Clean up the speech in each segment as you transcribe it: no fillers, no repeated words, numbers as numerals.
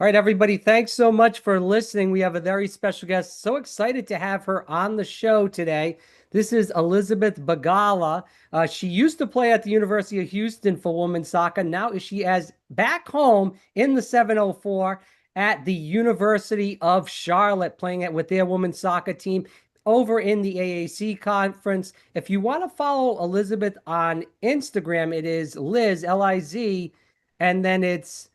All right, everybody, thanks so much for listening. We have a very special guest. So excited to have her on the show today. This is Elizabeth Bigala. She used to play at the University of Houston for women's soccer. Now she is back home in the 704 at the University of Charlotte, playing it with their women's soccer team over in the AAC conference. If you want to follow Elizabeth on Instagram, it is Liz, Liz, and then it's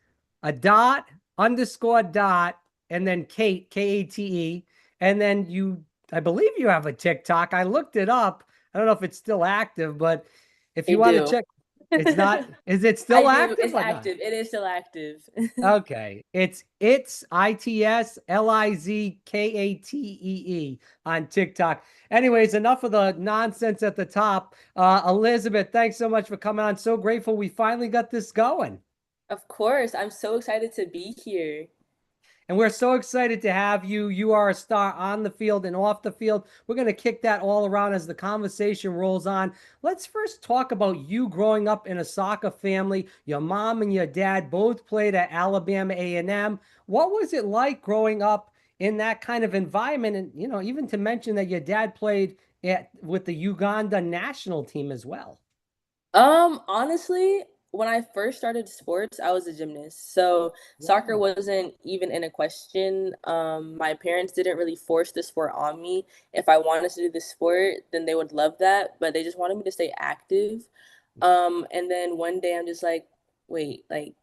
a dot underscore dot and then Kate, Kate. And then I believe you have a TikTok. I looked it up. I don't know if it's still active, but if I you want to do. check, it's not, is it I still do. active It's or not? active. It is still active. Okay. It's ITSLIZKATEE on TikTok. Anyways, enough of the nonsense at the top. Elizabeth, thanks so much for coming on. So grateful we finally got this going. Of course. I'm so excited to be here. And we're so excited to have you. You are a star on the field and off the field. We're going to kick that all around as the conversation rolls on. Let's first talk about you growing up in a soccer family. Your mom and your dad both played at Alabama A&M. What was it like growing up in that kind of environment? And, even to mention that your dad played with the Uganda national team as well. Honestly, when I first started sports, I was a gymnast. So soccer Wow. wasn't even in a question. My parents didn't really force the sport on me. If I wanted to do the sport, then they would love that, but they just wanted me to stay active. And then one day I'm just like, wait, like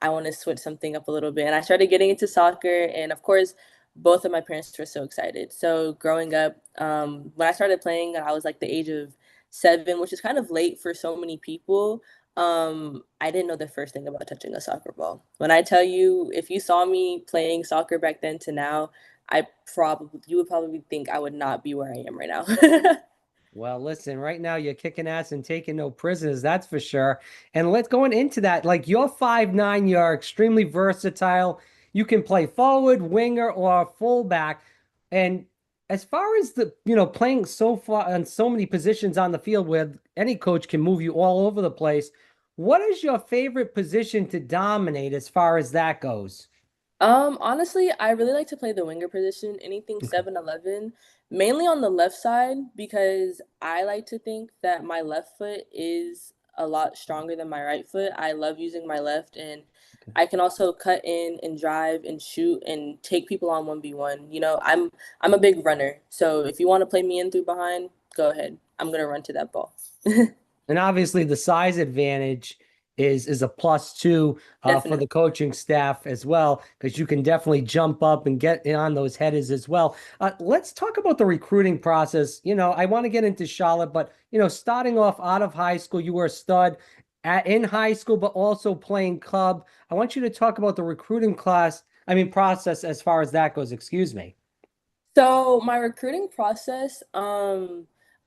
I want to switch something up a little bit. And I started getting into soccer, and of course, both of my parents were so excited. So growing up, when I started playing, I was like the age of 7, which is kind of late for so many people. I didn't know the first thing about touching a soccer ball. When I tell you, if you saw me playing soccer back then to now, you would probably think I would not be where I am right now. Well, listen, right now you're kicking ass and taking no prisoners, that's for sure. And let's going into that. Like you're 5'9", you're extremely versatile. You can play forward, winger, or fullback. And as far as playing so far on so many positions on the field where any coach can move you all over the place, what is your favorite position to dominate as far as that goes? Honestly, I really like to play the winger position, anything 7-11, mainly on the left side because I like to think that my left foot is a lot stronger than my right foot. I love using my left, and I can also cut in and drive and shoot and take people on 1v1. I'm a big runner. So if you want to play me in through behind, go ahead. I'm gonna run to that ball. And obviously the size advantage is a plus two for Definitely. the coaching staff as well, because you can definitely jump up and get on those headers as well. Let's talk about the recruiting process. I want to get into Charlotte, but starting off out of high school, you were a stud in high school, but also playing club. I want you to talk about the recruiting process as far as that goes. Excuse me. So my recruiting process,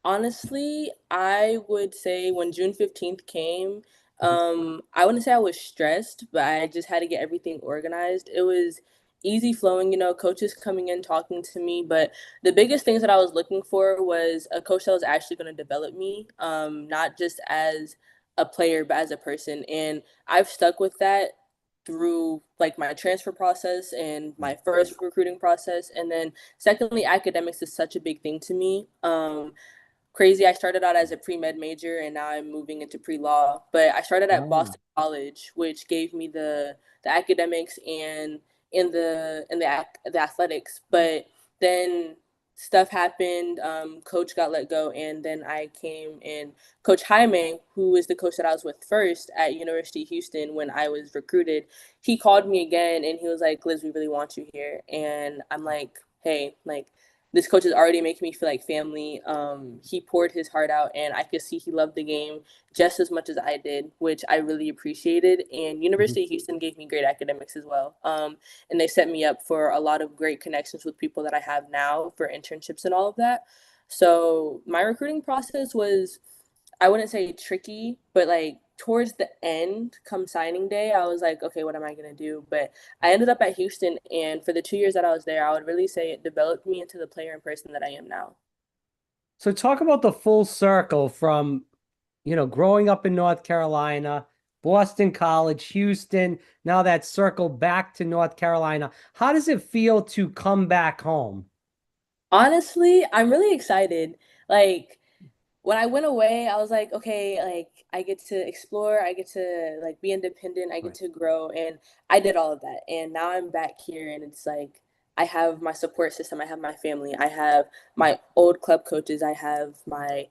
honestly, I would say when June 15th came, I wouldn't say I was stressed, but I just had to get everything organized. It was easy flowing, coaches coming in talking to me, but the biggest things that I was looking for was a coach that was actually going to develop me, not just as a player, but as a person. And I've stuck with that through like my transfer process and my first recruiting process, and then secondly, academics is such a big thing to me. Crazy, I started out as a pre-med major and now I'm moving into pre-law. But I started at Oh. Boston College, which gave me the academics and in the athletics. But then stuff happened. Coach got let go, and then I came in. Coach Jaime, who is the coach that I was with first at University of Houston when I was recruited, he called me again and he was like, "Liz, we really want you here." And I'm like, "Hey, like." This coach is already making me feel like family. He poured his heart out, and I could see he loved the game just as much as I did, which I really appreciated. And University of Houston gave me great academics as well. And they set me up for a lot of great connections with people that I have now for internships and all of that. So my recruiting process was, I wouldn't say tricky, but like towards the end, come signing day, I was like, okay, what am I gonna do? But I ended up at Houston, and for the 2 years that I was there, I would really say it developed me into the player and person that I am now. So talk about the full circle from growing up in North Carolina, Boston College, Houston, now that circle back to North Carolina. How does it feel to come back home? Honestly, I'm really excited. Like when I went away, I was like, okay, like I get to explore, I get to like be independent, I get Right. to grow, and I did all of that. And now I'm back here, and it's like I have my support system, I have my family, I have my old club coaches, I have my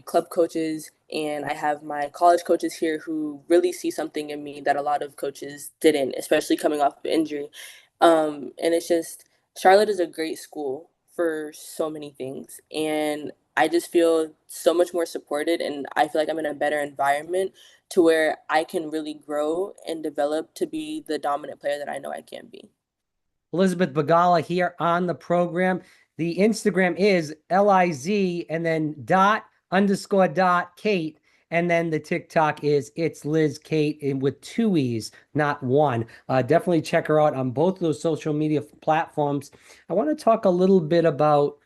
club coaches, and I have my college coaches here who really see something in me that a lot of coaches didn't, especially coming off of injury. And it's just Charlotte is a great school for so many things, and I just feel so much more supported, and I feel like I'm in a better environment to where I can really grow and develop to be the dominant player that I know I can be. Elizabeth Bigala here on the program. The Instagram is Liz and then dot underscore dot Kate. And then the TikTok is it's Liz Kate with two E's, not one. Definitely check her out on both of those social media platforms. I want to talk a little bit about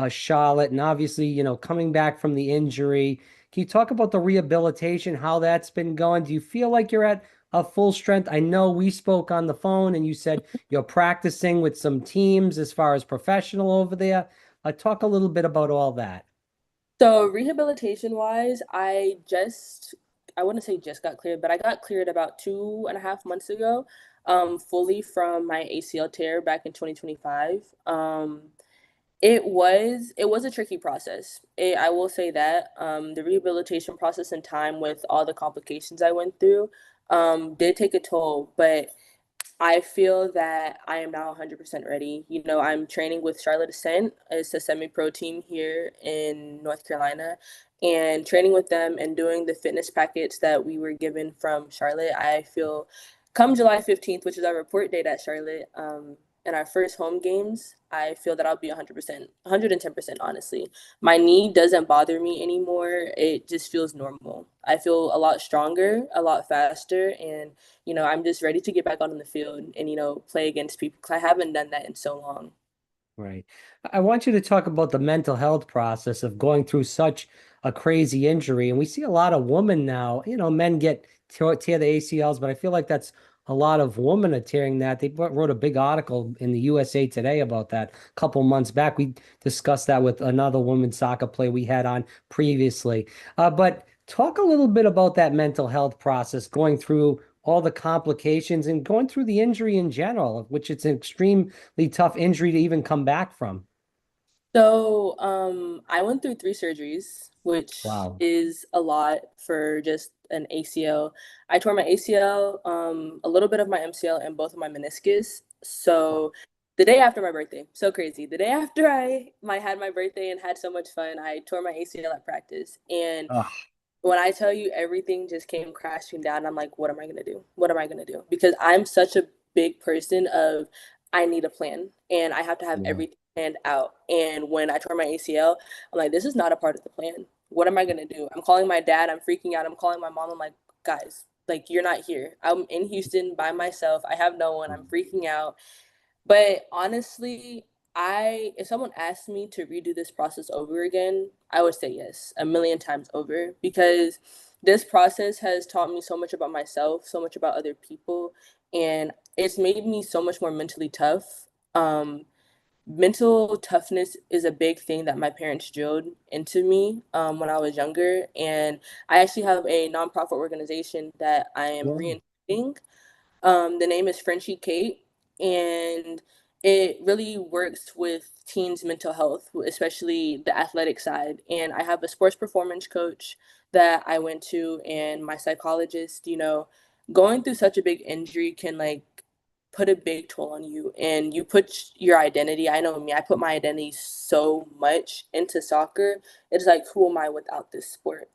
Charlotte and obviously, coming back from the injury. Can you talk about the rehabilitation, how that's been going? Do you feel like you're at a full strength? I know we spoke on the phone and you said you're practicing with some teams as far as professional over there. Talk a little bit about all that. So rehabilitation wise, I wouldn't say just got cleared, but I got cleared about 2.5 months ago, fully from my ACL tear back in 2025. It was a tricky process. I will say that the rehabilitation process and time with all the complications I went through did take a toll, but I feel that I am now 100% ready. I'm training with Charlotte Ascent. It's a semi-pro team here in North Carolina, and training with them and doing the fitness package that we were given from Charlotte. I feel come July 15th, which is our report date at Charlotte, in our first home games, I feel that I'll be 100%, 110%, honestly. My knee doesn't bother me anymore. It just feels normal. I feel a lot stronger, a lot faster, and I'm just ready to get back out on the field and, play against people because I haven't done that in so long. Right. I want you to talk about the mental health process of going through such a crazy injury. And we see a lot of women now, men get tear the ACLs, but I feel like that's a lot of women are tearing that. They wrote a big article in the USA Today about that a couple months back. We discussed that with another women's soccer player we had on previously. But talk a little bit about that mental health process, going through all the complications and going through the injury in general, which it's an extremely tough injury to even come back from. So, I went through 3 surgeries, which Wow. is a lot for just an ACL. I tore my ACL, a little bit of my MCL, and both of my meniscus. So, the day after my birthday, so crazy. The day after I had my birthday and had so much fun, I tore my ACL at practice, and Ugh, when I tell you everything just came crashing down, I'm like, what am I gonna do? What am I gonna do? Because I'm such a big person of I need a plan and I have to have yeah. everything planned out. And when I tore my ACL, I'm like, this is not a part of the plan. What am I gonna do? I'm calling my dad, I'm freaking out, I'm calling my mom, I'm like, guys, like you're not here. I'm in Houston by myself. I have no one. I'm freaking out. But honestly, I if someone asked me to redo this process over again, I would say yes, a million times over because this process has taught me so much about myself, so much about other people, and it's made me so much more mentally tough. Mental toughness is a big thing that my parents drilled into me when I was younger, and I actually have a nonprofit organization that I am Yeah. reinstating. The name is Frenchie Kate, and it really works with teens' mental health, especially the athletic side. And I have a sports performance coach that I went to, and my psychologist. Going through such a big injury can like put a big toll on you, and you put your identity. I know me, I put my identity so much into soccer. It's like, who am I without this sport?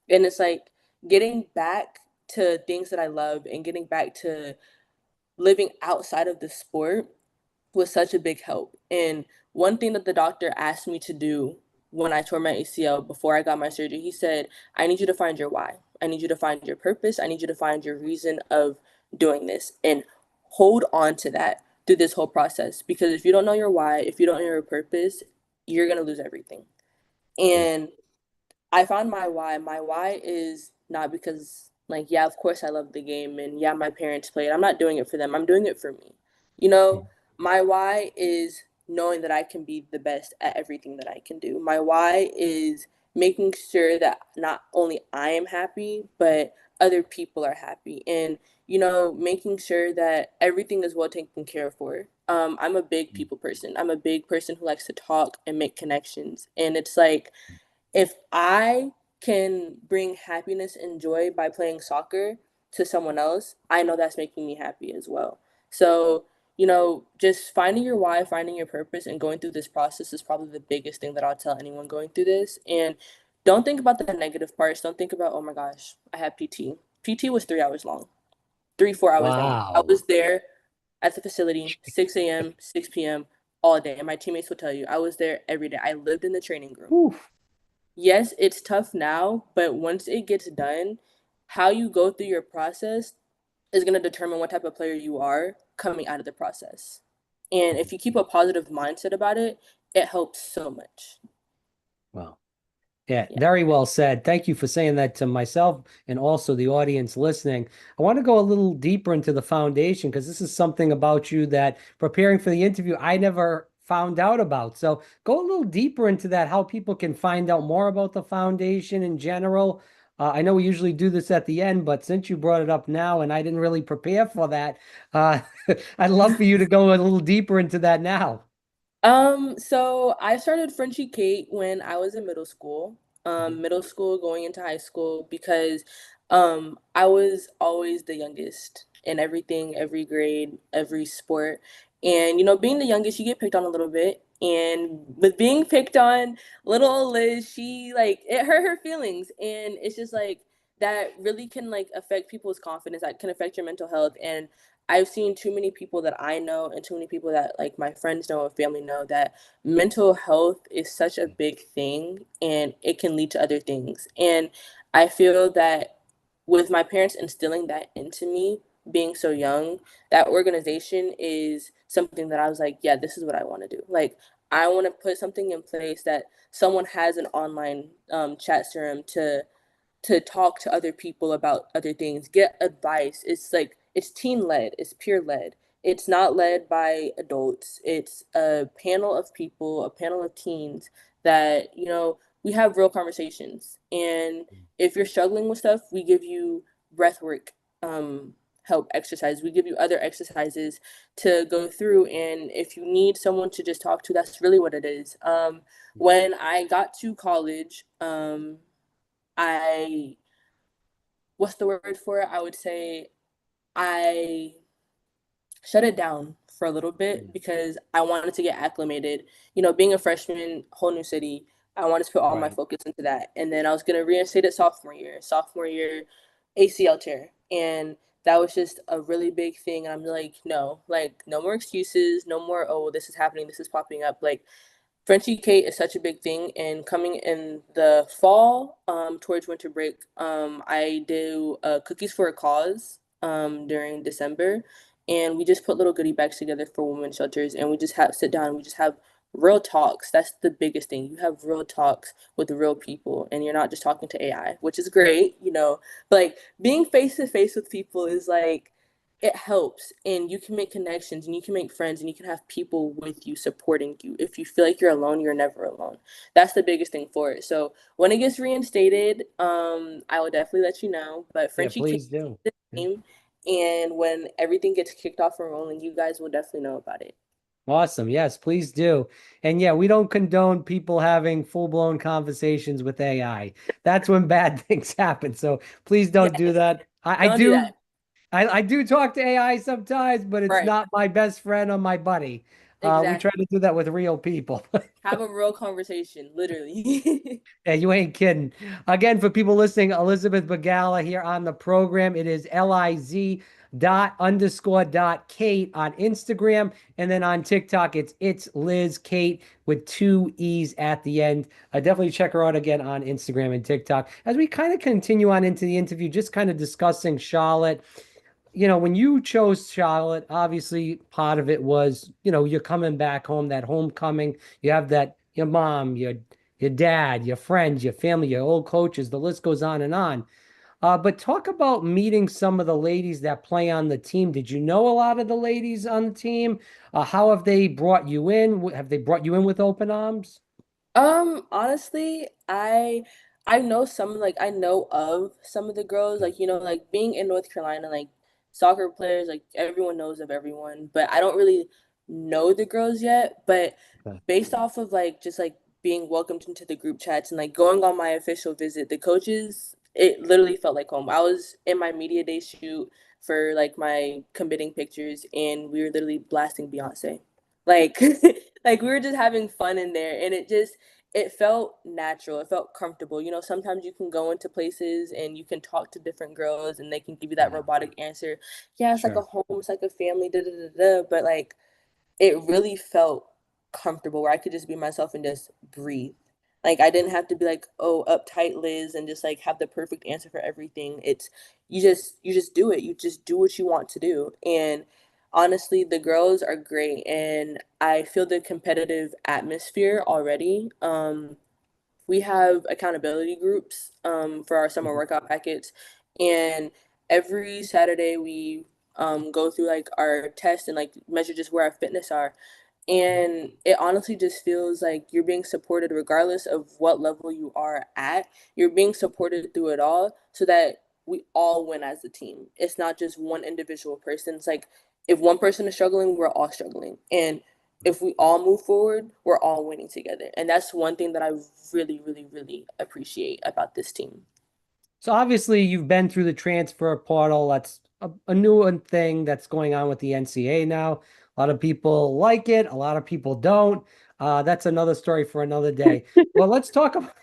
And it's like getting back to things that I love and getting back to living outside of the sport was such a big help. And one thing that the doctor asked me to do when I tore my ACL before I got my surgery, he said, I need you to find your why. I need you to find your purpose. I need you to find your reason of doing this and hold on to that through this whole process. Because if you don't know your why, if you don't know your purpose, you're going to lose everything. Yeah. And I found my why. My why is not because Like, yeah, of course I love the game, and yeah, my parents played. I'm not doing it for them. I'm doing it for me. You know, my why is knowing that I can be the best at everything that I can do. My why is making sure that not only I am happy, but other people are happy. And, making sure that everything is well taken care for. I'm a big people person. I'm a big person who likes to talk and make connections. And it's like, if I can bring happiness and joy by playing soccer to someone else, I know that's making me happy as well. So, just finding your why, finding your purpose, and going through this process is probably the biggest thing that I'll tell anyone going through this. And don't think about the negative parts. Don't think about, oh my gosh, I had PT. PT was 3 hours long, 4 hours long. I Wow. was there at the facility, 6 a.m., 6 p.m., all day. And my teammates will tell you, I was there every day. I lived in the training room. Whew. Yes, it's tough now, but once it gets done, how you go through your process is going to determine what type of player you are coming out of the process. And if you keep a positive mindset about it, it helps so much. Wow. Yeah, Yeah. very well said. Thank you for saying that to myself and also the audience listening. I want to go a little deeper into the foundation because this is something about you that preparing for the interview, I never found out about. So go a little deeper into that, how people can find out more about the foundation in general. I know we usually do this at the end, but since you brought it up now and I didn't really prepare for that, uh, I'd love for you to go a little deeper into that now. So I started Frenchie Kate when I was in middle school going into high school because I was always the youngest in everything, every grade, every sport. And being the youngest, you get picked on a little bit. And with being picked on, little old Liz, she like it hurt her feelings. And it's just like that really can like affect people's confidence, that can affect your mental health. And I've seen too many people that I know and too many people that like my friends know and family know that mental health is such a big thing and it can lead to other things. And I feel that with my parents instilling that into me being so young, that organization is something that I was like, yeah, this is what I want to do. Like, I want to put something in place that someone has an online chat serum to talk to other people about other things, get advice. It's like it's teen led, it's peer led. It's not led by adults. It's a panel of people, a panel of teens that, we have real conversations. And if you're struggling with stuff, we give you breath work, help exercise. We give you other exercises to go through. And if you need someone to just talk to, that's really what it is. When I got to college, I what's the word for it? I would say I shut it down for a little bit because I wanted to get acclimated. Being a freshman, whole new city, I wanted to put all my Right. focus into that. And then I was gonna reinstate it sophomore year. Sophomore year, ACL tear. And that was just a really big thing. And I'm like, no, like no more excuses, no more, oh, this is happening, this is popping up. Like Frenchie Kate is such a big thing, and coming in the fall, towards winter break, I do cookies for a cause during December, and we just put little goodie bags together for women's shelters, and we just have sit down, and we just have real talks. That's the biggest thing. You have real talks with real people, and you're not just talking to AI, which is great, But like being face to face with people is like it helps, and you can make connections and you can make friends and you can have people with you supporting you. If you feel like you're alone, you're never alone. That's the biggest thing for it. So when it gets reinstated, I will definitely let you know. But Yeah, Frenchie came please do. to the team, and when everything gets kicked off and rolling, you guys will definitely know about it. Awesome. Yes, please do. And yeah, we don't condone people having full-blown conversations with AI. That's when bad things happen. So please don't do Yes, that. I don't do do that. I do talk to AI sometimes, but it's Right. not my best friend or my buddy. We try Exactly. to do that with real people. Have a real conversation, literally. Yeah, you ain't kidding. Again, for people listening, Elizabeth Bigala here on the program. It is Liz dot underscore dot Kate on Instagram. And then on TikTok, it's Liz Kate with two E's at the end. Definitely check her out again on Instagram and TikTok. As we kind of continue on into the interview, just kind of discussing Charlotte. When you chose Charlotte, obviously part of it was, you're coming back home, that homecoming. You have that your mom, your dad, your friends, your family, your old coaches, the list goes on and on. But talk about meeting some of the ladies that play on the team. Did you know a lot of the ladies on the team? How have they brought you in? Have they brought you in with open arms? Honestly, I know some like I know of some of the girls, like like being in North Carolina, like soccer players, like everyone knows of everyone, but I don't really know the girls yet. But Okay. based off of like just like being welcomed into the group chats and like going on my official visit, the coaches, it literally felt like home. I was in my media day shoot for like my committing pictures, and we were literally blasting Beyonce. Like like we were just having fun in there, and it felt natural. It felt comfortable. Sometimes you can go into places and you can talk to different girls and they can give you that Yeah, robotic answer. Yeah, it's like a sure. home, it's like a family, da da da da. But like it really felt comfortable where I could just be myself and just breathe. Like I didn't have to be like, oh, uptight Liz and just like have the perfect answer for everything. It's you just do it. You just do what you want to do. And honestly, the girls are great and I feel the competitive atmosphere already. We have accountability groups for our summer Mhm. workout packets, and every Saturday we go through like our test and like measure just where our fitness are. And it honestly just feels like you're being supported regardless of what level you are at. You're being supported through it all so that we all win as a team. It's not just one individual person. It's like if one person is struggling, we're all struggling. And if we all move forward, we're all winning together. And that's one thing that I really, really, really appreciate about this team. So obviously you've been through the transfer portal. That's a new thing that's going on with the NCAA now. A lot of people like it. A lot of people don't. That's another story for another day. Well, let's talk about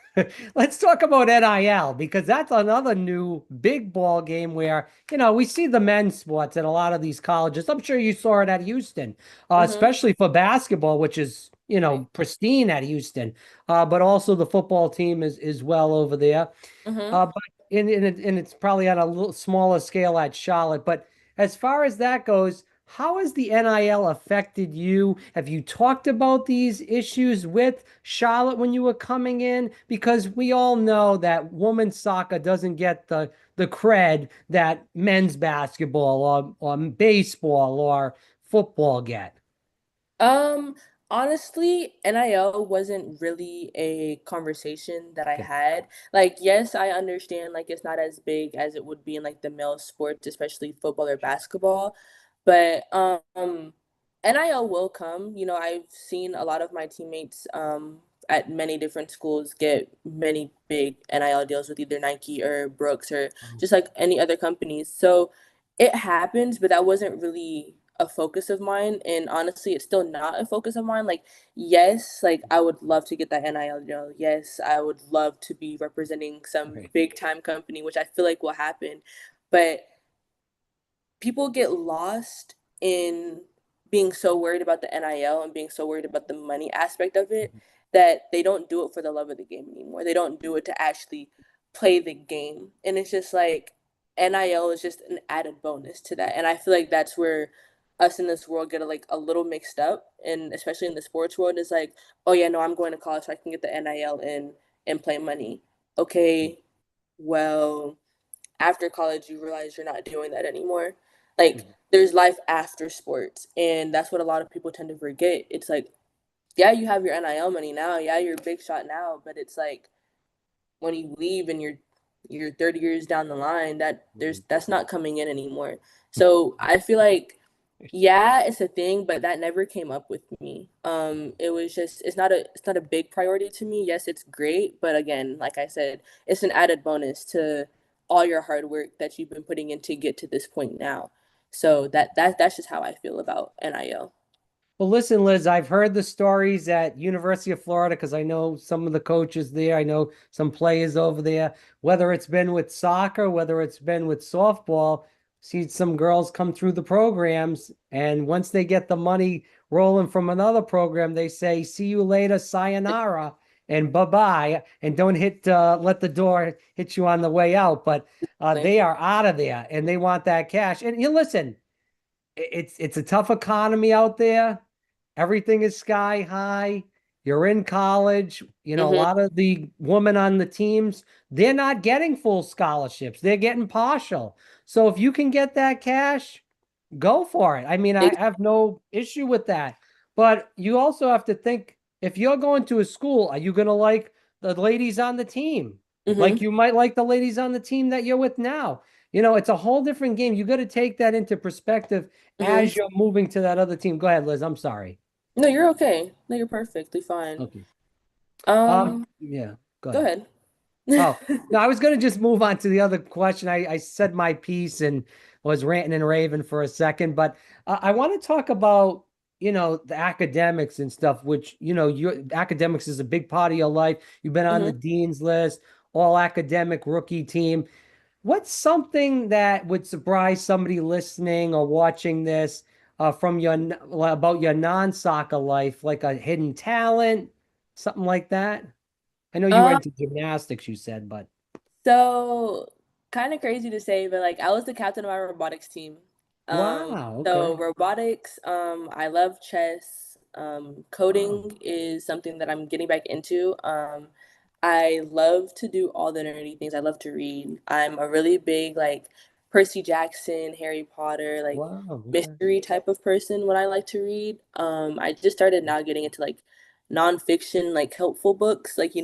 let's talk about NIL because that's another new big ball game where, we see the men's sports at a lot of these colleges. I'm sure you saw it at Houston, Mm-hmm. especially for basketball, which is, Right. pristine at Houston. But also the football team is well over there. Mm-hmm. But and it's probably on a little smaller scale at Charlotte. But as far as that goes, how has the NIL affected you? Have you talked about these issues with Charlotte when you were coming in? Because we all know that women's soccer doesn't get the cred that men's basketball or baseball or football get. Um, Honestly, NIL wasn't really a conversation that I Okay. had. Like, yes, I understand like it's not as big as it would be in like the male sports, especially football or basketball, but NIL will come. I've seen a lot of my teammates at many different schools get many big NIL deals with either Nike or Brooks or just like any other companies. So it happens, but that wasn't really a focus of mine. And honestly, it's still not a focus of mine. Like, yes, like I would love to get that NIL deal. Yes, I would love to be representing some Right. big time company, which I feel like will happen. But people get lost in being so worried about the NIL and being so worried about the money aspect of it that they don't do it for the love of the game anymore. They don't do it to actually play the game. And it's just like NIL is just an added bonus to that. And I feel like that's where us in this world get like a little mixed up, and especially in the sports world is like, oh yeah, no, I'm going to college so I can get the NIL and play money. Okay, well, after college you realize you're not doing that anymore. Like there's life after sports, and that's what a lot of people tend to forget. It's like, yeah, you have your NIL money now, yeah, you're a big shot now, but it's like when you leave and you're 30 years down the line, that's not coming in anymore. So I feel like yeah, it's a thing, but that never came up with me. It was just it's not a big priority to me. Yes, it's great, but again, like I said, it's an added bonus to all your hard work that you've been putting in to get to this point now. So that's just how I feel about NIL. Well, listen, Liz, I've heard the stories at University of Florida because I know some of the coaches there. I know some players over there. Whether it's been with soccer, whether it's been with softball, see some girls come through the programs, and once they get the money rolling from another program, they say, "See you later, sayonara, and bye-bye," and don't let the door hit you on the way out. But they are out of there, and they want that cash. And you listen, it's a tough economy out there. Everything is sky high. You're in college. A Hmm. lot of the women on the teams, they're not getting full scholarships. They're getting partial. So if you can get that cash, go for it. I mean, I have no issue with that. But you also have to think if you're going to a school, are you going to like the ladies on the team? Like Hmm. you might like the ladies on the team that you're with now. It's a whole different game. You got to take that into perspective Hmm. as you're moving to that other team. Go ahead, Liz. I'm sorry. No, you're okay. No, you're perfectly fine. Okay. Um, Yeah, go Go ahead. ahead. Oh, no, I was going to just move on to the other question. I said my piece and was ranting and raving for a second, but I want to talk about, the academics and stuff, which, your academics is a big part of your life. You've been on the Hmm. dean's list, all academic rookie team. What's something that would surprise somebody listening or watching this from about your non-soccer life, like a hidden talent, something like that? I know you were Um, into gymnastics, you said, but so kind of crazy to say, but like I was the captain of my robotics team. wow, So okay. robotics, I love chess. Wow. Coding is something that I'm getting back into. I love to do all the nerdy things. I love to read. I'm a really big like Percy Jackson, Harry Potter, like Wow, okay. mystery type of person when I like to read. I just started now getting into like nonfiction, like helpful books, like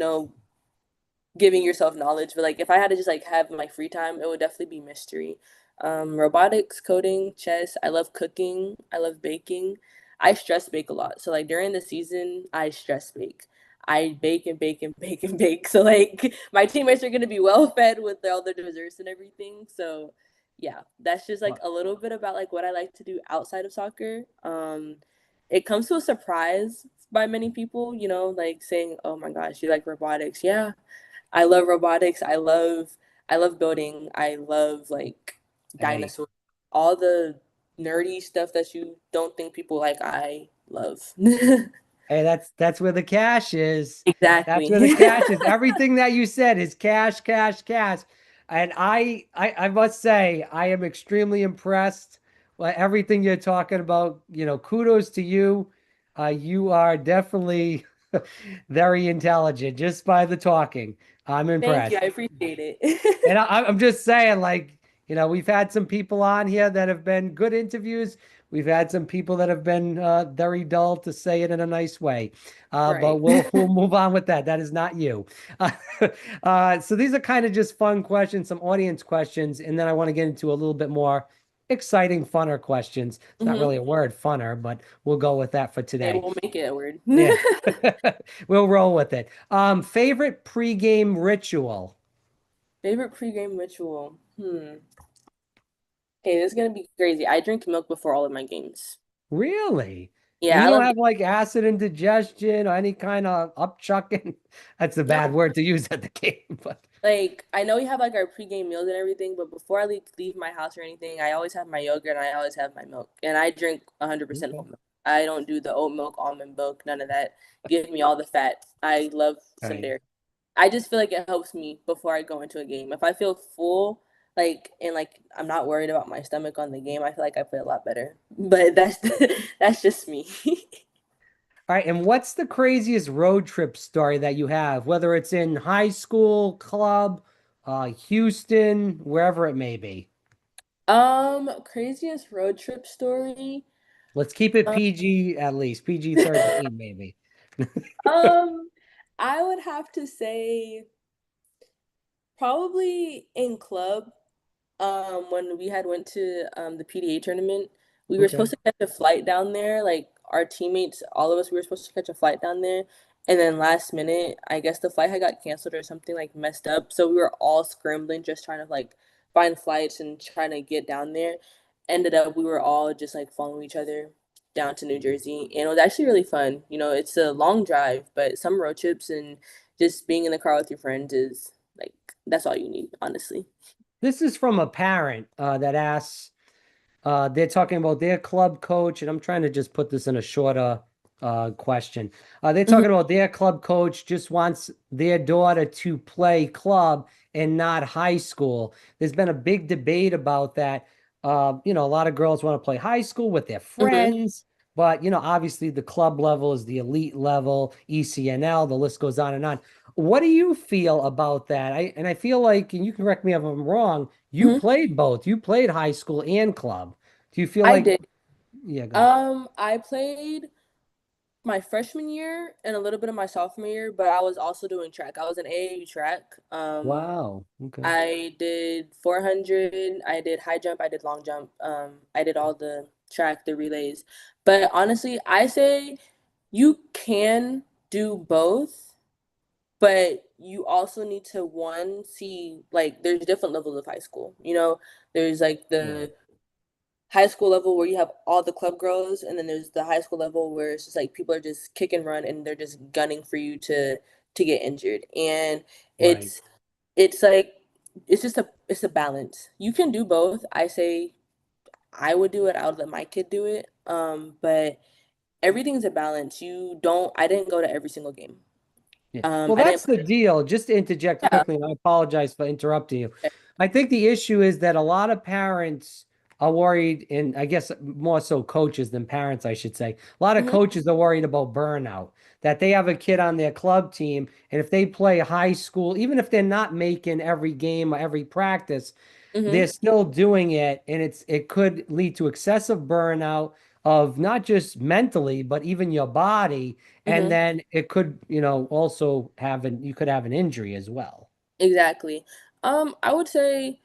giving yourself knowledge. But like if I had to just like have my free time, it would definitely be mystery. Robotics, coding, chess. I love cooking. I love baking. I stress bake a lot. So like during the season, I stress bake. I bake and bake and bake and bake. So like my teammates are gonna be well fed with all the desserts and everything. So yeah, that's just like Wow. a little bit about like what I like to do outside of soccer. It comes to a surprise by many people, like saying, "Oh my gosh, you like robotics?" Yeah, I love robotics. I love building. I love like Hey, dinosaurs. All the nerdy stuff that you don't think people like, I love. hey, that's where the cash is. That's where the Exactly. cash is. Everything that you said is cash, cash, cash. And I must say, I am extremely impressed by everything you're talking about. Kudos to you. You are definitely very intelligent just by the talking. I'm Thank you. impressed. I appreciate And it. I'm just saying, like, we've had some people on here that have been good interviews. We've had some people that have been very dull, to say it in a nice way. But Right. we'll move on with that. That is not you. Uh, so these are kind of just fun questions, some audience questions, and then I want to get into a little bit more exciting, funner questions. It's not Hmm. really a word, funner, but we'll go with that for Hey, today. we'll make it a word. Yeah, we'll roll with it. Favorite pregame ritual? Favorite pregame ritual. Okay, this is gonna be crazy. I drink milk before all of my games. Really? And Yeah, you I don't love. have like acid indigestion or any kind of upchucking? That's a No, bad word to use at the game, but like I know we have like our pregame meals and everything, but before I leave my house or anything, I always have my yogurt and I always have my milk. And I drink 100% okay. whole milk. I don't do the oat milk, almond milk, none of that. Give me all the fat. I love some Right. dairy. I just feel like it helps me before I go into a game. If I feel full, like and like I'm not worried about my stomach on the game, I feel like I play a lot better. But that's that's just me. All right. And what's the craziest road trip story that you have, whether it's in high school, club, Houston, wherever it may be? Craziest road trip story. Let's keep it Um, PG at least, PG 13 maybe. um, I would have to say probably in club. When we had went to the PDA tournament, we were Okay. supposed to catch a flight down there. Like our teammates, all of us, we were supposed to catch a flight down there. And then last minute, I guess the flight had got canceled or something like messed up. So we were all scrambling, just trying to like find flights and trying to get down there. Ended up, we were all just like following each other down to New Jersey. And it was actually really fun. It's a long drive, but some road trips and just being in the car with your friends is like, that's all you need, honestly. This is from a parent that asks, they're talking about their club coach, and I'm trying to just put this in a shorter question. They're Mhm. talking about their club coach just wants their daughter to play club and not high school. There's been a big debate about that. A lot of girls want to play high school with their Mhm. friends. But, obviously the club level is the elite level, ECNL, the list goes on and on. What do you feel about that? I feel like, and you can correct me if I'm wrong, you Mhm. played both. You played high school and club. Do you feel I like, did. yeah, go ahead. I played my freshman year and a little bit of my sophomore year, but I was also doing track. I was in AAU track. Wow. Okay. I did 400, I did high jump, I did long jump. I did all the track, the relays. But honestly, I say you can do both, but you also need to one see like there's different levels of high school. There's like Right. the high school level where you have all the club girls, and then there's the high school level where it's just like people are just kick and run and they're just gunning for you to get injured. And Right. it's like it's a balance. You can do both. I say I would do it. I would let my kid do it. But everything's a balance. You don't. I didn't go to every single game. Yeah. Well, I didn't that's the play. deal. Just to interject Yeah. quickly, and I apologize for interrupting you. I think the issue is that a lot of parents are worried, and I guess more so coaches than parents, I should say. A lot of Hmm. coaches are worried about burnout, that they have a kid on their club team, and if they play high school, even if they're not making every game or every practice, they're Hmm. still doing it, and it could lead to excessive burnout of not just mentally but even your body, and Hmm. then it could also you could have an injury as well. Exactly. I would say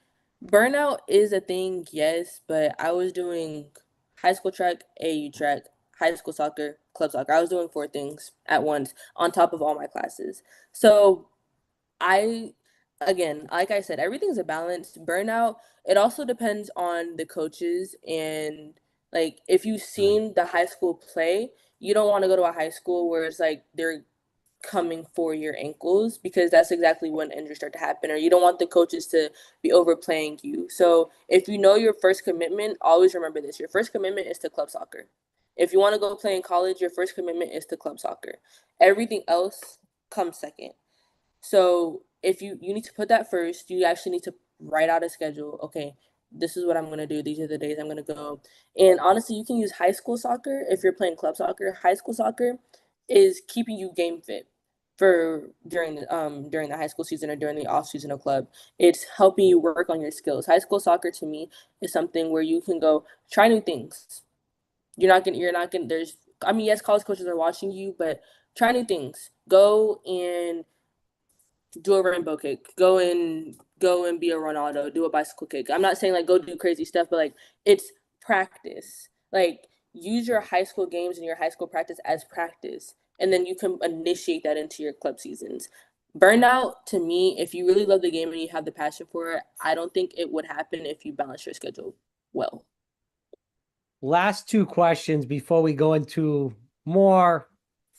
burnout is a thing, yes, but I was doing high school track, AU track, high school soccer, club soccer. I was doing four things at once on top of all my classes. So I, again, like I said, everything's a balance. Burnout, it also depends on the coaches and like if you've Right. seen the high school play, you don't want to go to a high school where it's like they're coming for your ankles because that's exactly when injuries start to happen, or you don't want the coaches to be overplaying you. So if you know your first commitment, always remember this: your first commitment is to club soccer. If you want to go play in college, your first commitment is to club soccer. Everything else comes second. So if you need to put that first, you actually need to write out a schedule. Okay, this is what I'm gonna do. These are the days I'm gonna go. And honestly, you can use high school soccer if you're playing club soccer. High school soccer is keeping you game fit for during the high school season or during the off season of club. It's helping you work on your skills. High school soccer to me is something where you can go try new things. You're not gonna there's I mean, yes, college coaches are watching you, but try new things. Go and do a rainbow kick, go and be a Ronaldo, do a bicycle kick. I'm not saying like go do crazy stuff, but like it's practice. Like use your high school games and your high school practice as practice, and then you can initiate that into your club seasons. Burnout to me, if you really love the game and you have the passion for it, I don't think it would happen if you balance your schedule well. Last two questions before we go into more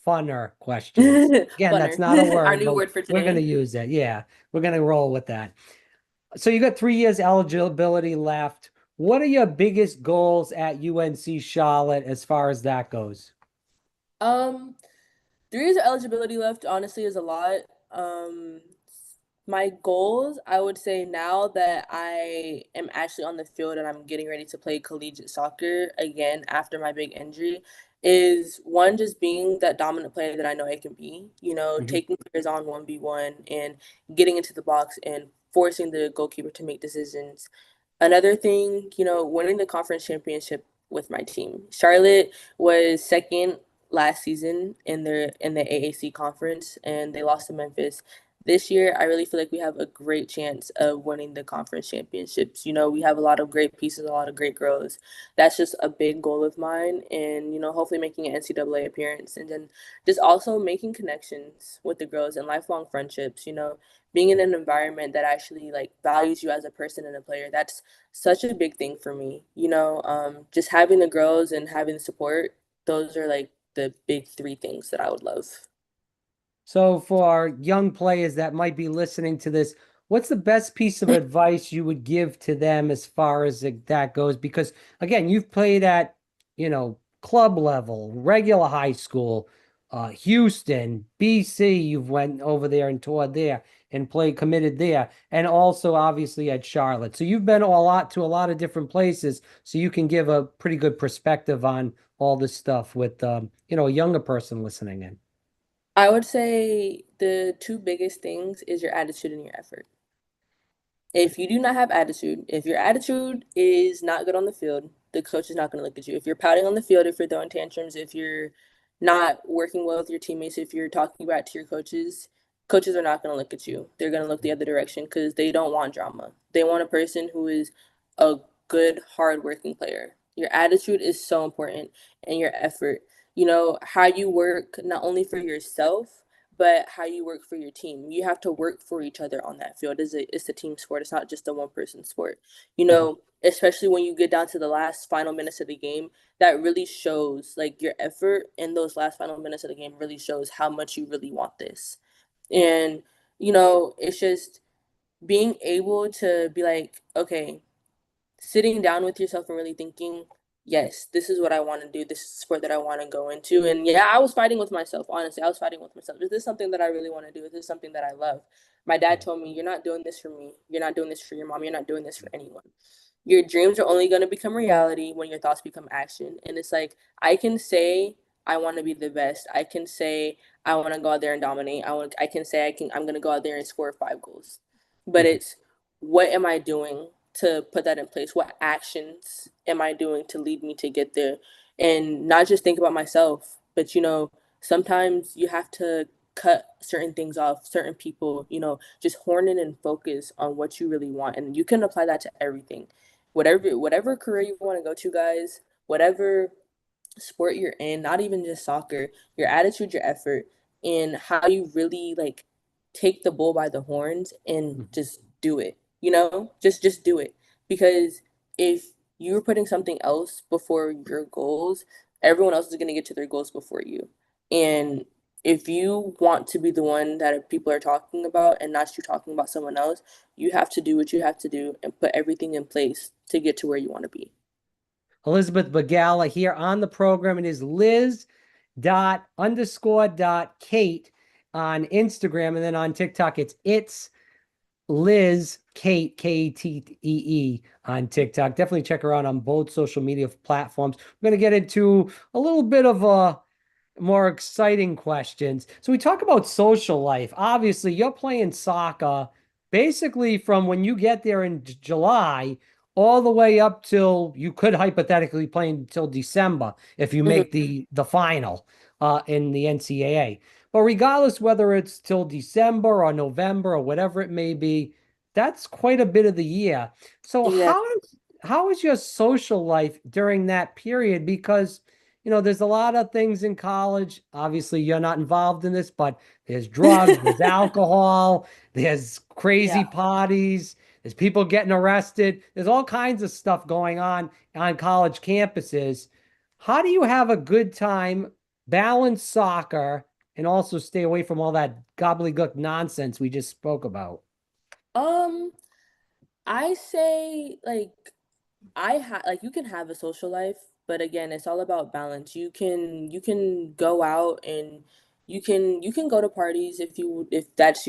funner questions. Again, that's Funner. not a Our word, new but word for we're going to today. use it. Yeah, we're going to roll with that. So you got 3 years eligibility left. What are your biggest goals at UNC Charlotte as far as that goes? Um, 3 years of eligibility left, honestly, is a lot. Um, my goals, I would say now that I am actually on the field and I'm getting ready to play collegiate soccer again after my big injury, is one, just being that dominant player that I know I can be, Mhm. taking players on 1v1 and getting into the box and forcing the goalkeeper to make decisions. Another thing, winning the conference championship with my team. Charlotte was second last season in the AAC conference, and they lost to Memphis. This year, I really feel like we have a great chance of winning the conference championships. We have a lot of great pieces, a lot of great girls. That's just a big goal of mine, and hopefully making an NCAA appearance, and then just also making connections with the girls and lifelong friendships. Being in an environment that actually like values you as a person and a player. That's such a big thing for me. Just having the girls and having the support, those are like the big three things that I would love. So for young players that might be listening to this, what's the best piece of advice you would give to them as far as that goes? Because again, you've played at, club level, regular high school, Houston, BC, you've went over there and toured there. and played committed there, and also obviously at Charlotte. So you've been to a lot of different places, so you can give a pretty good perspective on all this stuff with a younger person listening in. I would say the two biggest things is your attitude and your effort. If you do not have attitude, if your attitude is not good on the field, the coach is not going to look at you. If you're pouting on the field, if you're throwing tantrums, if you're not working well with your teammates, if you're talking back to your coaches, coaches are not going to look at you. They're going to look the other direction because they don't want drama. They want a person who is a good, hardworking player. Your attitude is so important and your effort. You know, how you work not only for yourself, but how you work for your team. You have to work for each other on that field. It's a team sport. It's not just a one person sport. You Mhm. know, especially when you get down to the last final minutes of the game, that really shows like your effort in those last final minutes of the game really shows how much you really want this. And it's just being able to be like, okay, sitting down with yourself and really thinking, yes, this is what I want to do. This is the sport that I want to go into. And yeah, I was fighting with myself. Honestly, I was fighting with myself. Is this something that I really want to do? Is this something that I love? My dad told me, you're not doing this for me. You're not doing this for your mom. You're not doing this for anyone. Your dreams are only going to become reality when your thoughts become action. And it's like, I can say, I want to be the best. I can say, I want to go out there and dominate. I can say, I'm going to go out there and score 5 goals. But Mhm. it's, what am I doing to put that in place? What actions am I doing to lead me to get there? And not just think about myself, but sometimes you have to cut certain things off, certain people, just horn in and focus on what you really want. And you can apply that to everything. Whatever career you want to go to, guys, whatever sport you're in, not even just soccer, your attitude, your effort, and how you really like take the bull by the horns and Mhm. just do it. Just do it. Because if you're putting something else before your goals, everyone else is going to get to their goals before you. And if you want to be the one that people are talking about and not you talking about someone else, you have to do what you have to do and put everything in place to get to where you want to be. Elizabeth Bigala here on the program. It is Liz dot underscore dot Kate on Instagram, and then on TikTok it's Liz Kate K-A-T-E-E on TikTok. Definitely check her out on both social media platforms. We're going to get into a little bit of a more exciting questions. So we talk about social life. Obviously, you're playing soccer basically from when you get there in July all the way up till you could hypothetically play until December if you make Mhm. the final in the NCAA. But regardless whether it's till December or November or whatever it may be, that's quite a bit of the year. So Exactly. how is your social life during that period? Because there's a lot of things in college. Obviously, you're not involved in this, but there's drugs, there's alcohol, there's crazy Yeah. parties, there's people getting arrested. There's all kinds of stuff going on college campuses. How do you have a good time, balance soccer, and also stay away from all that gobbledygook nonsense we just spoke about? Um, I say like you can have a social life, but again, it's all about balance. You can go out and you can go to parties if that's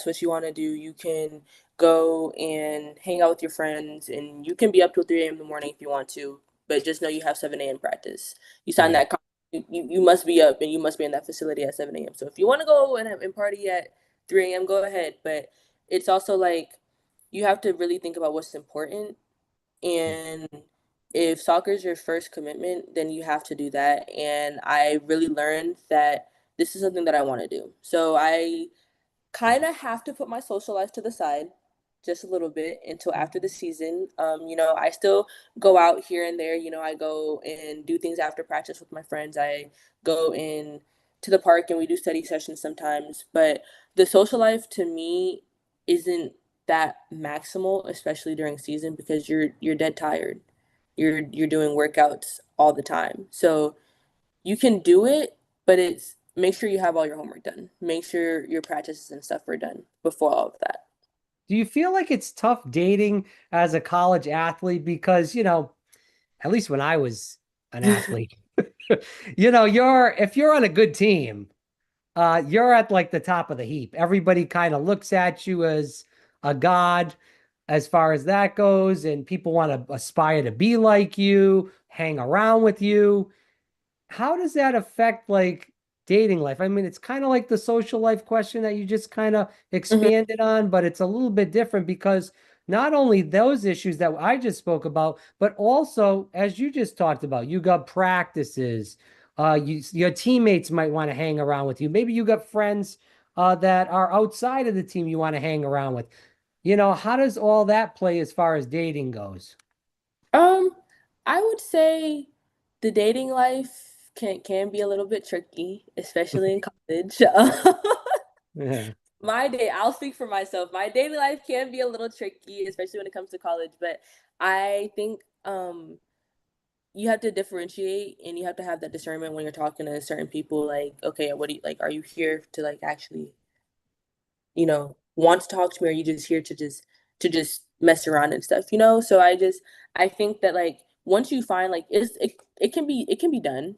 what you want to do. You can go and hang out with your friends and you can be up till 3 a.m. in the morning if you want to, but just know you have 7 a.m. practice. You sign Right. that you must be up and you must be in that facility at 7 a.m. So if you want to go and party at 3 a.m., go ahead. But it's also like you have to really think about what's important, and if soccer is your first commitment, then you have to do that. And I really learned that this is something that I want to do. So I kind of have to put my social life to the side just a little bit until after the season. I still go out here and there. I go and do things after practice with my friends. I go in to the park and we do study sessions sometimes. But the social life to me isn't that maximal, especially during season because you're dead tired. You're doing workouts all the time. So you can do it, but it's make sure you have all your homework done. Make sure your practices and stuff are done before all of that. Do you feel like it's tough dating as a college athlete? Because, at least when I was an athlete, if you're on a good team, you're at like the top of the heap. Everybody kind of looks at you as a god as far as that goes, and people want to aspire to be like you, hang around with you. How does that affect like dating life? I mean, it's kind of like the social life question that you just kind of Mhm. expanded on, but it's a little bit different because not only those issues that I just spoke about, but also, as you just talked about, you got practices. Your teammates might want to hang around with you. Maybe you got friends that are outside of the team you want to hang around with. How does all that play as far as dating goes? Um, I would say the dating life can be a little bit tricky, especially in college. Yeah. I'll speak for myself. My dating life can be a little tricky, especially when it comes to college, but I think you have to differentiate and you have to have that discernment when you're talking to certain people like, okay, what do you like, are you here to like actually want to talk to me, or are you just here to just mess around and stuff, So I think that like once you find like it can be done,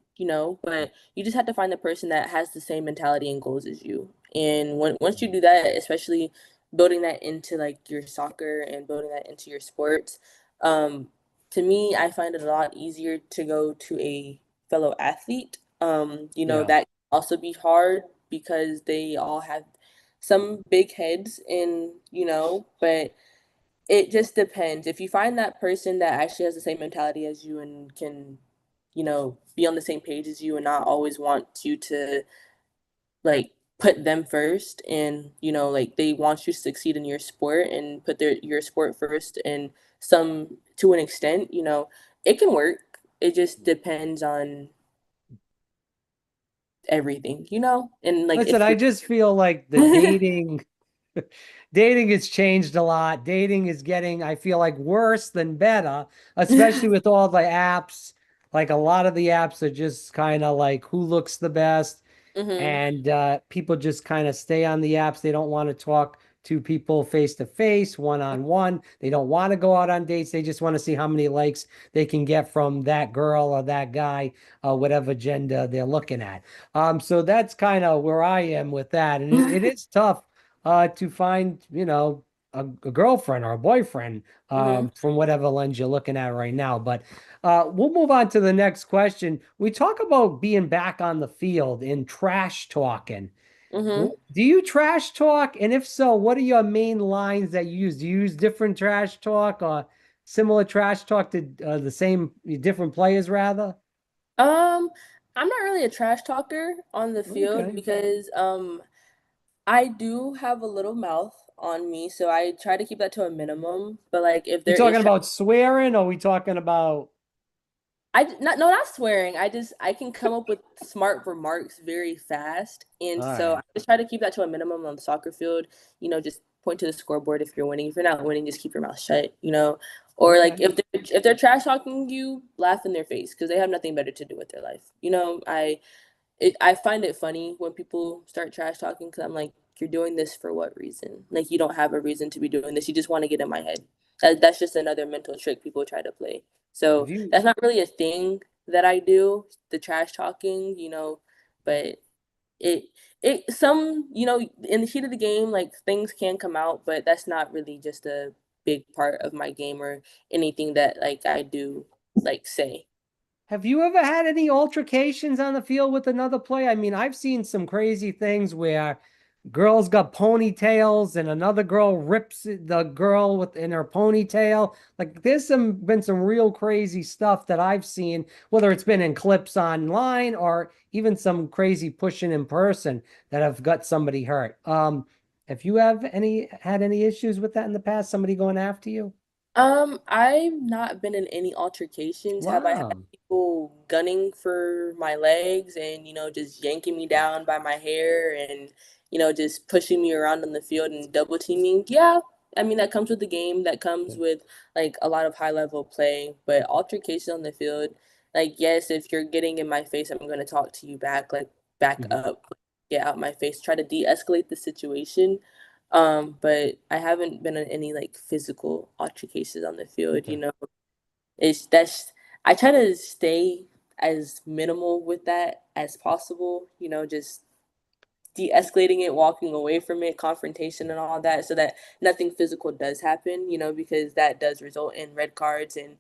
but you just have to find the person that has the same mentality and goals as you. And once you do that, especially building that into like your soccer and building that into your sports, um, to me, I find it a lot easier to go to a fellow athlete. Yeah. That can also be hard because they all have some big heads and but it just depends. If you find that person that actually has the same mentality as you and can be on the same page as you and not always want you to like put them first, and like they want you to succeed in your sport and put your sport first, and some to an extent, it can work. It just depends on everything, and like Listen, if I you're just feel like the dating has changed a lot. Dating is getting, I feel like, worse than better, especially with all the apps. Like a lot of the apps are just kind of like who looks the best, hmm and people just kind of stay on the apps. They don't want to talk to people face to face, one on one. They don't want to go out on dates. They just want to see how many likes they can get from that girl or that guy, whatever gender they're looking at. So that's kind of where I am with that, and it is tough to find, a girlfriend or a boyfriend hmm from whatever lens you're looking at right now. But we'll move on to the next question. We talk about being back on the field and trash talking. hmm Do you trash talk? And if so, what are your main lines that you use? Do you use different trash talk or similar trash talk to the same different players rather? Um, I'm not really a trash talker on the field Okay. because I do have a little mouth on me, so I try to keep that to a minimum. But like if We there talking is about swearing or we talking about not swearing. I can come up with smart remarks very fast, and all so right. I just try to keep that to a minimum on the soccer field. Just point to the scoreboard if you're winning. If you're not winning, just keep your mouth shut. Or like Okay. if they're trash talking you, laugh in their face because they have nothing better to do with their life. I find it funny when people start trash talking because I'm like, you're doing this for what reason? Like, you don't have a reason to be doing this. You just want to get in my head. That's just another mental trick people try to play. Have So you that's not really a thing that I do, the trash talking, but it, in the heat of the game, like things can come out, but that's not really just a big part of my game or anything that like I do, like say. Have you ever had any altercations on the field with another player? I mean, I've seen some crazy things where girls got ponytails and another girl rips the girl in her ponytail. Like there's been some real crazy stuff that I've seen, whether it's been in clips online or even some crazy pushing in person that have got somebody hurt. Have you had any issues with that in the past? Somebody going after you? I've not been in any altercations. Have I had Wow. people gunning for my legs and, just yanking me down by my hair and, just pushing me around on the field and double teaming? Yeah. I mean, that comes with the game. That comes with like a lot of high level play, but altercation on the field, like, yes, if you're getting in my face, I'm going to talk to you back, like back Mhm. up, get out my face, try to de-escalate the situation. But I haven't been in any like physical altercations on the field, Okay. It's that's I try to stay as minimal with that as possible, just de-escalating it, walking away from it, confrontation and all that, so that nothing physical does happen, because that does result in red cards and,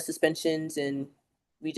suspensions, and we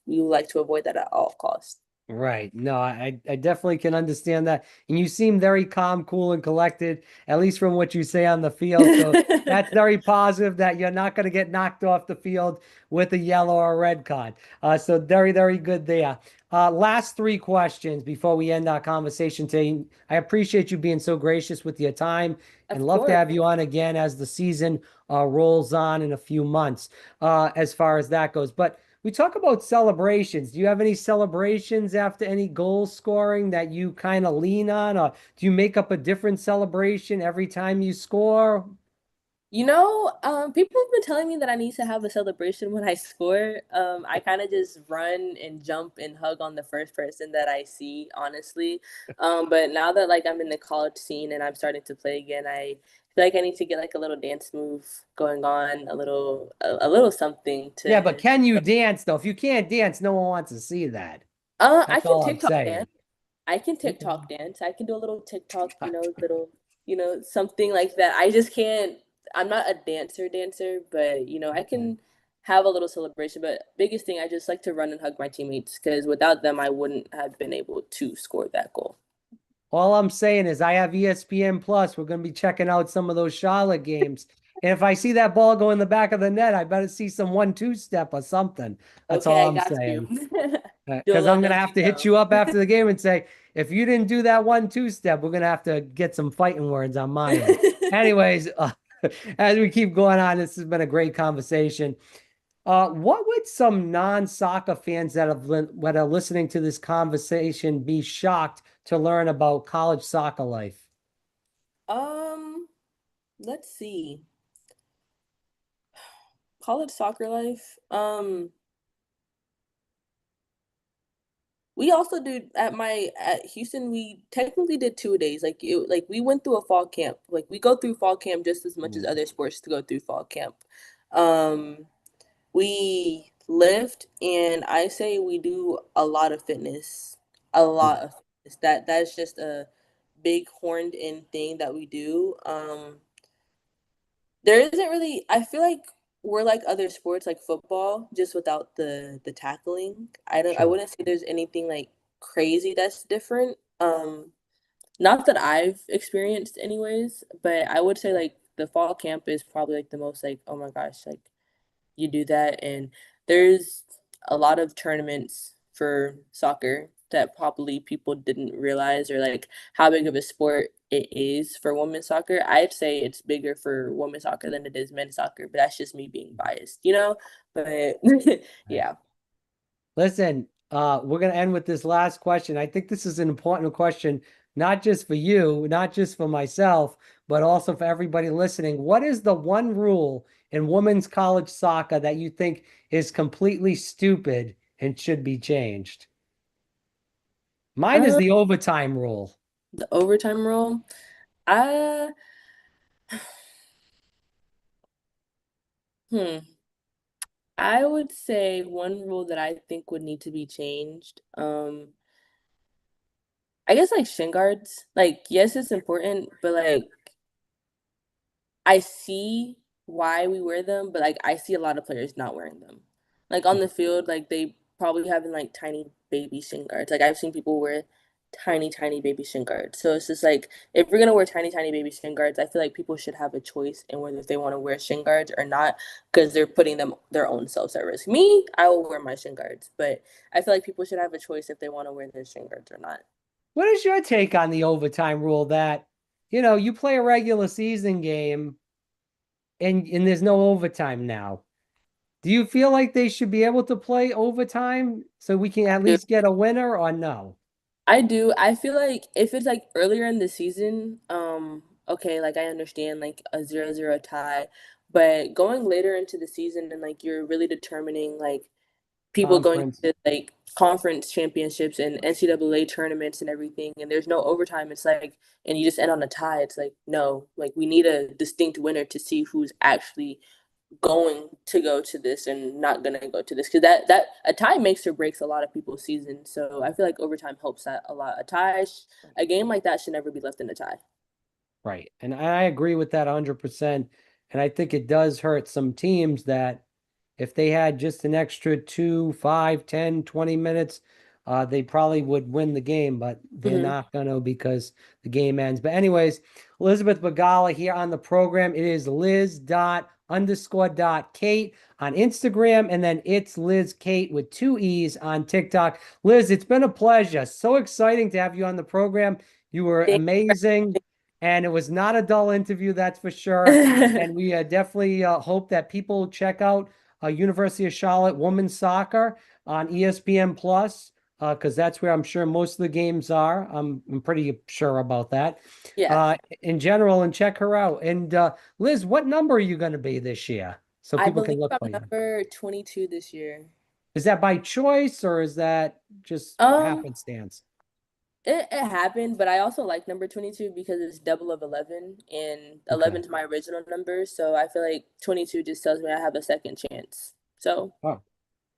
like to avoid that at all costs. Right. No, I definitely can understand that. And you seem very calm, cool, and collected, at least from what you say on the field. So that's very positive that you're not going to get knocked off the field with a yellow or red card. So very, very good there. Last three questions before we end our conversation today. I appreciate you being so gracious with your time and Of love to course. have you on again as the season rolls on in a few months, as far as that goes. But we talk about celebrations. Do you have any celebrations after any goal scoring that you kind of lean on, or do you make up a different celebration every time you score? People have been telling me that I need to have a celebration when I score. I kind of just run and jump and hug on the first person that I see, honestly. But now that like I'm in the college scene and I'm starting to play again, I feel like I need to get like a little dance move going on, a little something Yeah, but to. can you dance though? If you can't dance, no one wants to see that. I That's can all I'm TikTok saying. dance. I can Okay. TikTok dance. I can do a little TikTok, little, something like that. I just can't, I'm not a dancer, but I Okay. can have a little celebration. But biggest thing, I just like to run and hug my teammates because without them, I wouldn't have been able to score that goal. All I'm saying is I have ESPN Plus. We're going to be checking out some of those Charlotte games. And if I see that ball go in the back of the net, I better see some 1-2 step or something. That's Okay, all I I'm got you. saying. Do a Because little I'm going to have nosy to hit no. you up after the game and say, if you didn't do that 1-2 step, we're going to have to get some fighting words on my end. Anyways, as we keep going on, this has been a great conversation. What would some non-soccer fans that are listening to this conversation be shocked to learn about college soccer life? Um, let's see. College soccer life. We also did at Houston. We technically did 2 days. Like we went through a fall camp. Like we go through fall camp just as much as Mm. other sports to go through fall camp. Um, we lift, and I say we do a lot of fitness. A lot of fitness. That's just a big horned in thing that we do. There isn't really, I feel like we're like other sports like football, just without the tackling. I Sure. wouldn't say there's anything like crazy that's different. Not that I've experienced anyways, but I would say like the fall camp is probably like the most like, oh my gosh, like you do that. And there's a lot of tournaments for soccer that probably people didn't realize, or like how big of a sport it is for women's soccer. I'd say it's bigger for women's soccer than it is men's soccer, but that's just me being biased. But Right. yeah. Listen, we're going to end with this last question. I think this is an important question, not just for you, not just for myself, but also for everybody listening. What is the one rule in women's college soccer that you think is completely stupid and should be changed? Mine is Um, the overtime rule. the overtime rule. I hmm. I would say one rule that I think would need to be changed. I guess like shin guards. Like, yes, it's important, but like I see why we wear them, but like I see a lot of players not wearing them. Like on the field, like they probably having like tiny baby shin guards. Like I've seen people wear tiny, tiny baby shin guards. So it's just like if we're gonna wear tiny, tiny baby shin guards, I feel like people should have a choice in whether they want to wear shin guards or not, because they're putting their own selves at risk. Me, I will wear my shin guards, but I feel like people should have a choice if they want to wear their shin guards or not. What is your take on the overtime rule that, you play a regular season game and there's no overtime now? Do you feel like they should be able to play overtime so we can at least get a winner or no? I do. I feel like if it's like earlier in the season, okay, like I understand like a 0-0 tie, but going later into the season and like you're really determining like people going Conference. to like conference championships and NCAA tournaments and everything, and there's no overtime, it's like, and you just end on a tie, it's like, no, like we need a distinct winner to see who's actually going to go to this and not gonna go to this, because that a tie makes or breaks a lot of people's season. So I feel like overtime helps that a lot. A game like that should never be left in a tie. Right. And I agree with that 100%. And I think it does hurt some teams that if they had just an extra 2, 5, 10, 20 minutes, they probably would win the game, but they're Hmm. not going to because the game ends. But anyways, Elizabeth Bigala here on the program. It is Liz._Kate on Instagram, and then it's Liz Kate with 2 E's on TikTok. Liz, it's been a pleasure. So exciting to have you on the program. You were Thank amazing, and it was not a dull interview, that's for sure. you. And we definitely hope that people check out University of Charlotte women's soccer on ESPN Plus, because that's where I'm sure most of the games are. I'm pretty sure about that. Yeah, Uh, in general, and check her out. And Liz, what number are you going to be this year so I people believe can look I'm for you? number 22 this year. Is that by choice or is that just Um, happenstance? it happened, but I also like number 22 because it's double of 11, and Okay. 11 is my original number. So I feel like 22 just tells me I have a second chance. So, Oh.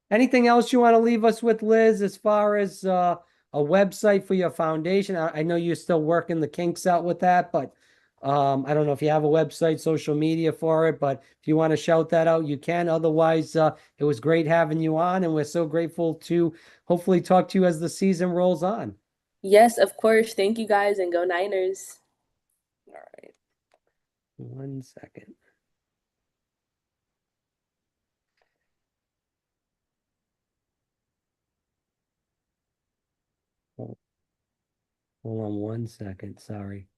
Anything else you want to leave us with, Liz, as far as a website for your foundation? I know you're still working the kinks out with that, but I don't know if you have a website, social media for it, but if you want to shout that out, you can. Otherwise, it was great having you on, and we're so grateful to hopefully talk to you as the season rolls on. yes, of course. Thank you guys, and go Niners. All right. 1 second. Hold on 1 second. Sorry.